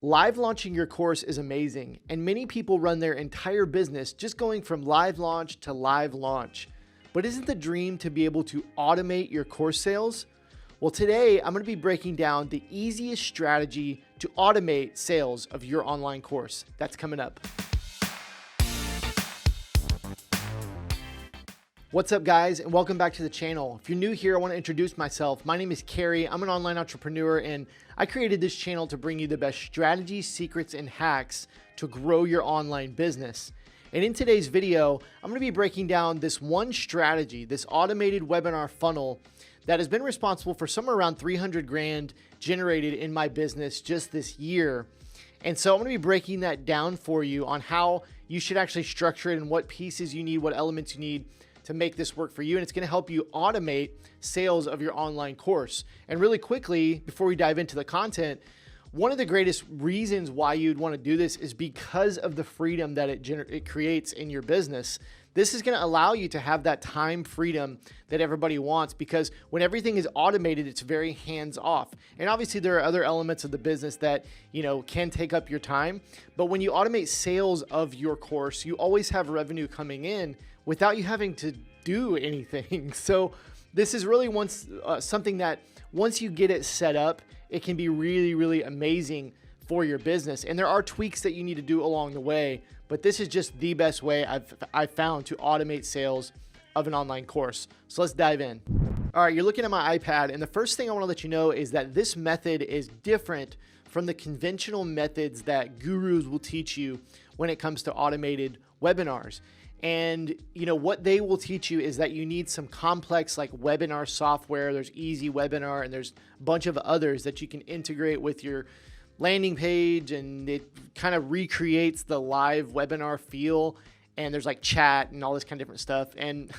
Live launching your course is amazing, and many people run their entire business just going from live launch to live launch. But isn't the dream to be able to automate your course sales? Well, today I'm going to be breaking down the easiest strategy to automate sales of your online course. That's coming up. What's up, guys, and welcome back to the channel. If you're new here, I want to introduce myself. My name is Kerry. I'm an online entrepreneur, and I created this channel to bring you the best strategies, secrets, and hacks to grow your online business. And in today's video, I'm going to be breaking down this one strategy, this automated webinar funnel that has been responsible for somewhere around 300 grand generated in my business just this year. And so I'm going to be breaking that down for you on how you should actually structure it and what pieces you need, what elements you need to make this work for you. And it's going to help you automate sales of your online course. And really quickly, before we dive into the content, one of the greatest reasons why you'd want to do this is because of the freedom that it creates in your business. This is going to allow you to have that time freedom that everybody wants, because when everything is automated, it's very hands off. And obviously there are other elements of the business that, can take up your time. But when you automate sales of your course, you always have revenue coming in without you having to do anything. So this is really something that once you get it set up, it can be really, really amazing for your business. And there are tweaks that you need to do along the way, but this is just the best way I've found to automate sales of an online course. So let's dive in. All right, you're looking at my iPad, and the first thing I want to let you know is that this method is different from the conventional methods that gurus will teach you when it comes to automated webinars. And what they will teach you is that you need some complex like webinar software. There's Easy Webinar, and there's a bunch of others that you can integrate with your landing page, and it kind of recreates the live webinar feel. And there's like chat and all this kind of different stuff. And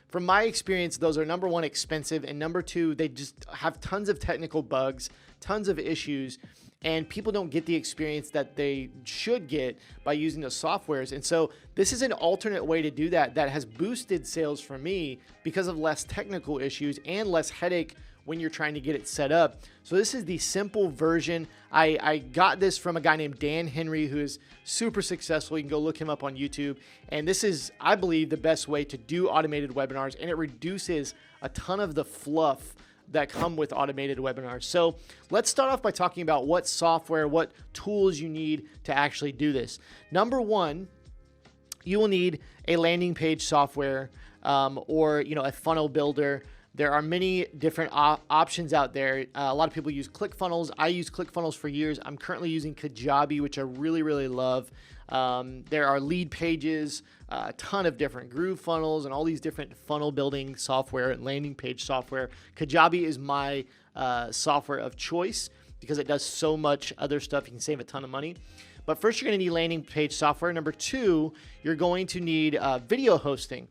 from my experience, those are number one, expensive, and number two, they just have tons of technical bugs, tons of issues, and people don't get the experience that they should get by using those softwares. And so this is an alternate way to do that has boosted sales for me because of less technical issues and less headache when you're trying to get it set up. So this is the simple version. I got this from a guy named Dan Henry, who is super successful. You can go look him up on YouTube. And this is, I believe, the best way to do automated webinars, and it reduces a ton of the fluff that come with automated webinars. So let's start off by talking about what software, what tools you need to actually do this. Number one, you will need a landing page software or a funnel builder. There are many different options out there. A lot of people use ClickFunnels. I use ClickFunnels for years. I'm currently using Kajabi, which I really, really love. There are Lead Pages, a ton of different Groove Funnels, and all these different funnel building software and landing page software. Kajabi is my software of choice because it does so much other stuff. You can save a ton of money. But first, you're going to need landing page software. Number two, you're going to need video hosting.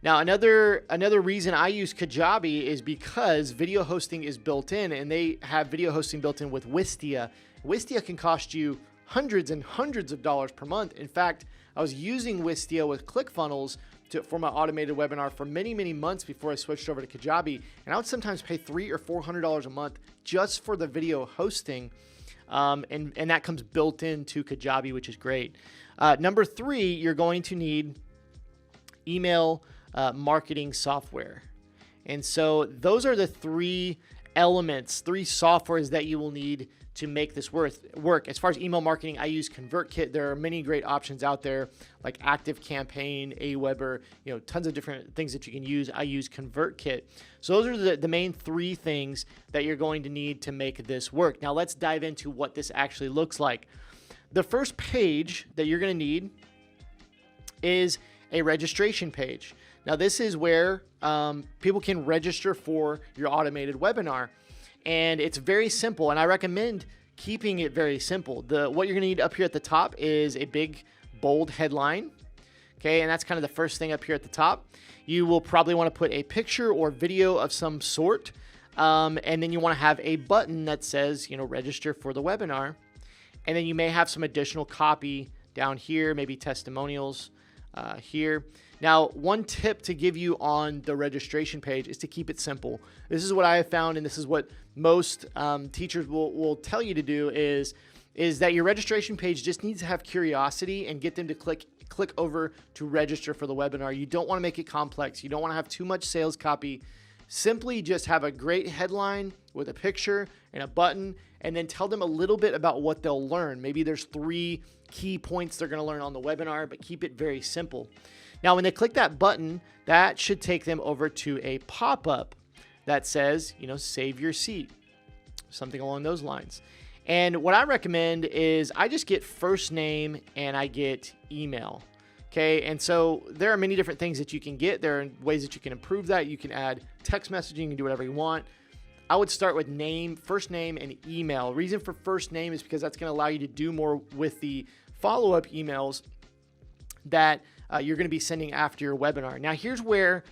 Now, another reason I use Kajabi is because video hosting is built in, and they have video hosting built in with Wistia. Wistia can cost you hundreds and hundreds of dollars per month. In fact, I was using Wistia with ClickFunnels for my automated webinar for many, many months before I switched over to Kajabi. And I would sometimes pay $300 or $400 a month just for the video hosting. And that comes built into Kajabi, which is great. Number three, you're going to need email marketing software. And so those are the three elements, three softwares that you will need to make this work. As far as email marketing, I use ConvertKit. There are many great options out there like ActiveCampaign, Aweber, tons of different things that you can use. I use ConvertKit. So those are the main three things that you're going to need to make this work. Now let's dive into what this actually looks like. The first page that you're going to need is a registration page. Now this is where people can register for your automated webinar. And it's very simple, and I recommend keeping it very simple. What you're going to need up here at the top is a big, bold headline. Okay, and that's kind of the first thing up here at the top. You will probably want to put a picture or video of some sort, and then you want to have a button that says, register for the webinar. And then you may have some additional copy down here, maybe testimonials here. Now, one tip to give you on the registration page is to keep it simple. This is what I have found, and this is what most teachers will tell you to do, is is that your registration page just needs to have curiosity and get them to click over to register for the webinar. You don't want to make it complex. You don't want to have too much sales copy. Simply just have a great headline with a picture and a button, and then tell them a little bit about what they'll learn. Maybe there's 3 key points they're going to learn on the webinar, but keep it very simple. Now, when they click that button, that should take them over to a pop-up that says, save your seat, something along those lines. And what I recommend is I just get first name and I get email. Okay, and so there are many different things that you can get. There are ways that you can improve that. You can add text messaging, you can do whatever you want. I would start with first name and email. Reason for first name is because that's going to allow you to do more with the follow-up emails that you're going to be sending after your webinar. Now, here's where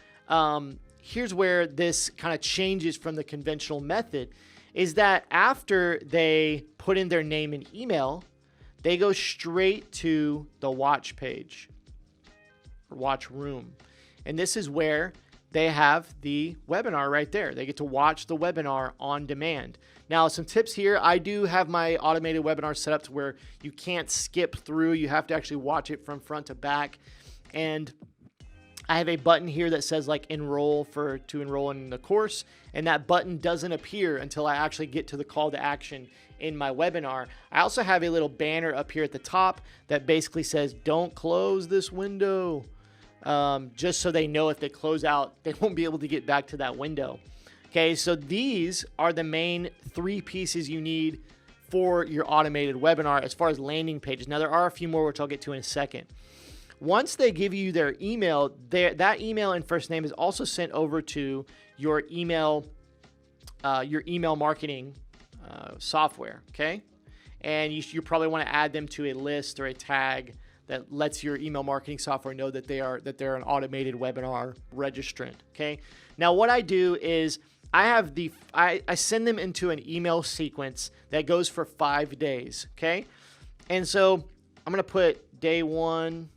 this kind of changes from the conventional method, is that after they put in their name and email, they go straight to the watch page or watch room. And this is where they have the webinar right there. They get to watch the webinar on demand. Now, some tips here. I do have my automated webinar set up to where you can't skip through. You have to actually watch it from front to back. And I have a button here that says enroll to enroll in the course. And that button doesn't appear until I actually get to the call to action in my webinar. I also have a little banner up here at the top that basically says, don't close this window. Just so they know if they close out, they won't be able to get back to that window. Okay, so these are the main 3 pieces you need for your automated webinar as far as landing pages. Now, there are a few more, which I'll get to in a second. Once they give you their email, that email and first name is also sent over to your email marketing software, okay? And you probably want to add them to a list or a tag that lets your email marketing software know that they're an automated webinar registrant, okay? Now, what I do is I send them into an email sequence that goes for 5 days, okay? And so I'm going to put day 1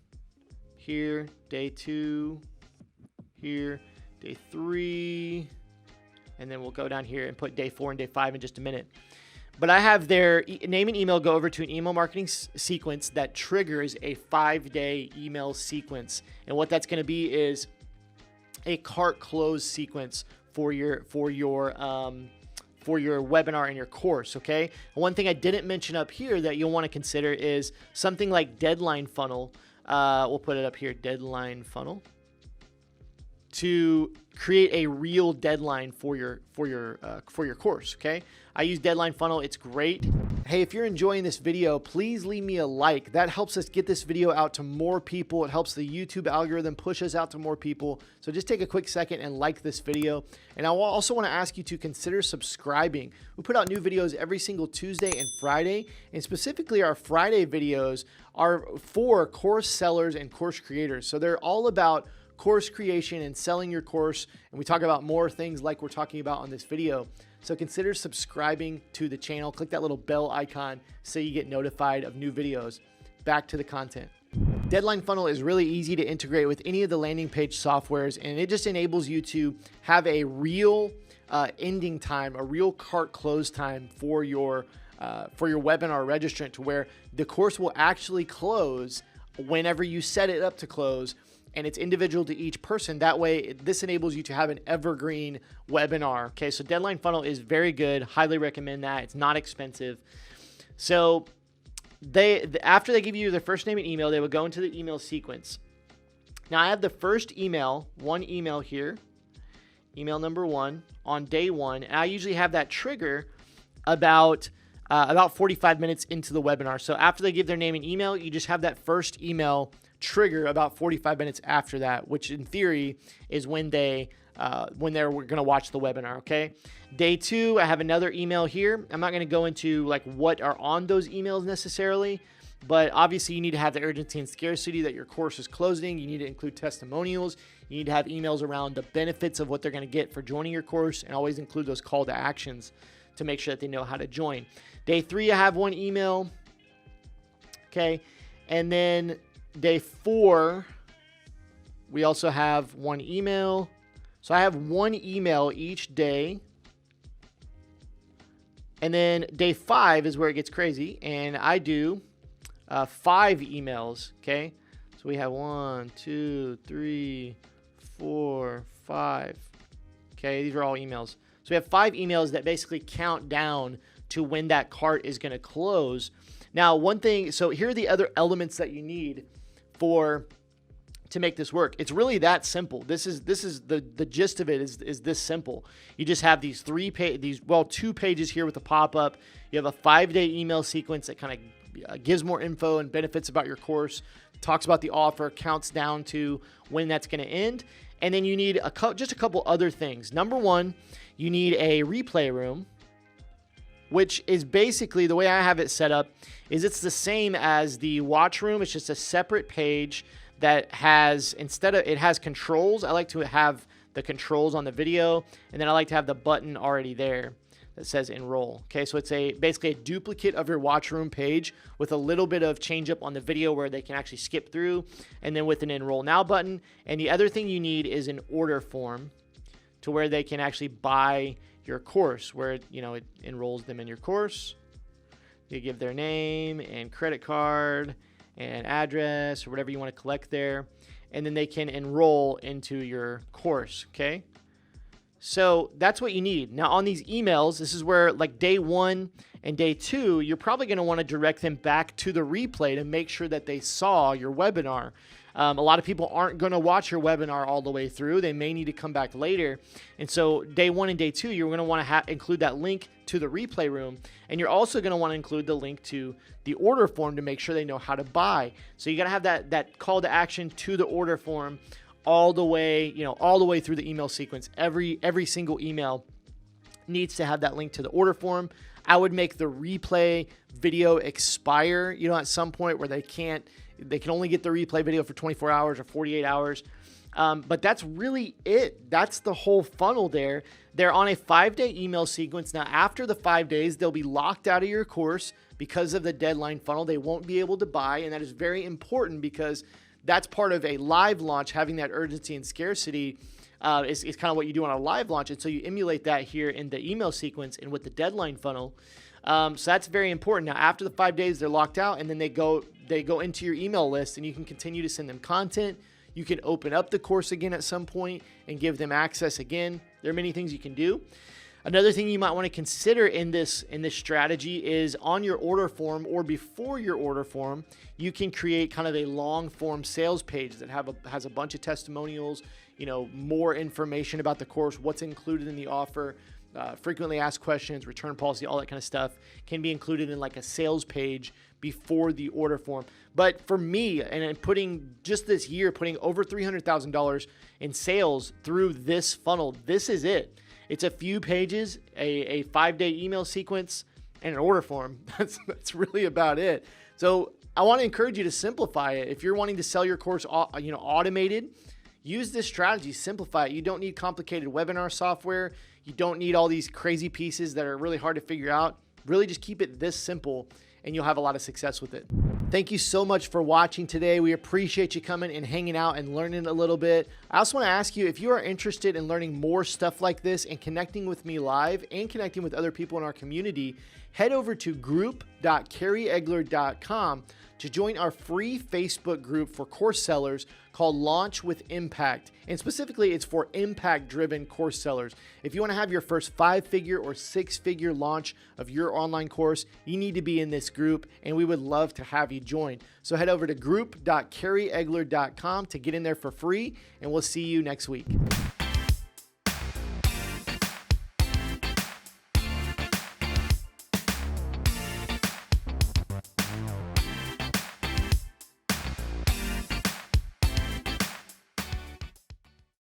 here, day 2 here, day 3, and then we'll go down here and put day 4 and day 5 in just a minute. But I have their name and email go over to an email marketing sequence that triggers a 5-day email sequence. And what that's going to be is a cart close sequence for your webinar and your course, okay? And one thing I didn't mention up here that you'll want to consider is something like deadline funnel. We'll put it up here, deadline funnel, to create a real deadline for your course, okay? I use Deadline Funnel. It's great. Hey, if you're enjoying this video, please leave me a like. That helps us get this video out to more people. It helps the YouTube algorithm push us out to more people. So just take a quick second and like this video. And I also want to ask you to consider subscribing. We put out new videos every single Tuesday and Friday, and specifically our Friday videos are for course sellers and course creators. So they're all about course creation and selling your course, and we talk about more things like we're talking about on this video. So consider subscribing to the channel. Click that little bell icon so you get notified of new videos. Back to the content. Deadline Funnel is really easy to integrate with any of the landing page softwares, and it just enables you to have a real ending time, a real cart close time for your webinar registrant, to where the course will actually close whenever you set it up to close, and it's individual to each person. That way, this enables you to have an evergreen webinar. Okay, so Deadline Funnel is very good. Highly recommend that. It's not expensive. So after they give you their first name and email, they will go into the email sequence. Now, I have the first email, one email here, email number 1 on day 1, and I usually have that trigger about 45 minutes into the webinar. So after they give their name and email, you just have that first email trigger about 45 minutes after that, which in theory is when they're going to watch the webinar. Okay, day 2, I have another email here. I'm not going to go into what are on those emails necessarily, but obviously you need to have the urgency and scarcity that your course is closing. You need to include testimonials. You need to have emails around the benefits of what they're going to get for joining your course, and always include those call to actions to make sure that they know how to join. Day 3, I have one email. Okay, and then day 4, we also have one email. So I have one email each day And then day 5 is where it gets crazy. And I do 5 emails. Okay. So we have 1, 2, 3, 4, 5. Okay. These are all emails. So we have 5 emails that basically count down to when that cart is going to close. Now, one thing, so here are the other elements that you need to make this work. It's really that simple. This is the gist of it is this simple. You just have these 2 pages here with a pop-up. You have a 5-day email sequence that kind of gives more info and benefits about your course, talks about the offer, counts down to when that's going to end. And then you need just a couple other things. Number 1, you need a replay room, which is basically, the way I have it set up is it's the same as the watch room. It's just a separate page that has, it has controls. I like to have the controls on the video, and then I like to have the button already there that says enroll. Okay, so it's basically a duplicate of your watch room page with a little bit of change up on the video where they can actually skip through, and then with an enroll now button. And the other thing you need is an order form to where they can actually buy your course, where it enrolls them in your course. You give their name and credit card and address or whatever you want to collect there, and then they can enroll into your course. Okay, so that's what you need. Now on these emails, this is where, like, day 1 and day 2, you're probably going to want to direct them back to the replay to make sure that they saw your webinar. A lot of people aren't going to watch your webinar all the way through. They may need to come back later. And so day 1 and day 2, you're going to want to include that link to the replay room. And you're also going to want to include the link to the order form to make sure they know how to buy. So you got to have that call to action to the order form all the way, all the way through the email sequence. Every single email needs to have that link to the order form. I would make the replay video expire, at some point where they can only get the replay video for 24 hours or 48 hours. But that's really it. That's the whole funnel there. They're on a 5-day email sequence. Now, after the 5 days, they'll be locked out of your course because of the deadline funnel. They won't be able to buy, and that is very important because that's part of a live launch. Having that urgency and scarcity is kind of what you do on a live launch. And so you emulate that here in the email sequence and with the deadline funnel. So that's very important. Now, after the 5 days, they're locked out, and then they go into your email list, and you can continue to send them content. You can open up the course again at some point and give them access again. There are many things you can do. Another thing you might want to consider in this strategy is on your order form or before your order form, you can create kind of a long form sales page that has a bunch of testimonials, more information about the course, what's included in the offer, frequently asked questions, return policy, all that kind of stuff can be included in like a sales page before the order form. But for me, and putting just this year, putting over $300,000 in sales through this funnel, this is it. It's a few pages, a 5-day email sequence, and an order form. That's really about it. So I want to encourage you to simplify it. If you're wanting to sell your course, automated, use this strategy. Simplify it. You don't need complicated webinar software. You don't need all these crazy pieces that are really hard to figure out. Really just keep it this simple, and you'll have a lot of success with it. Thank you so much for watching today. We appreciate you coming and hanging out and learning a little bit. I also want to ask you, if you are interested in learning more stuff like this and connecting with me live and connecting with other people in our community, head over to group.kerryegeler.com to join our free Facebook group for course sellers called Launch with Impact. And specifically, it's for impact-driven course sellers. If you want to have your first 5-figure or 6-figure launch of your online course, you need to be in this group, and we would love to have you join. So head over to group.kerryegeler.com to get in there for free, and we'll see you next week.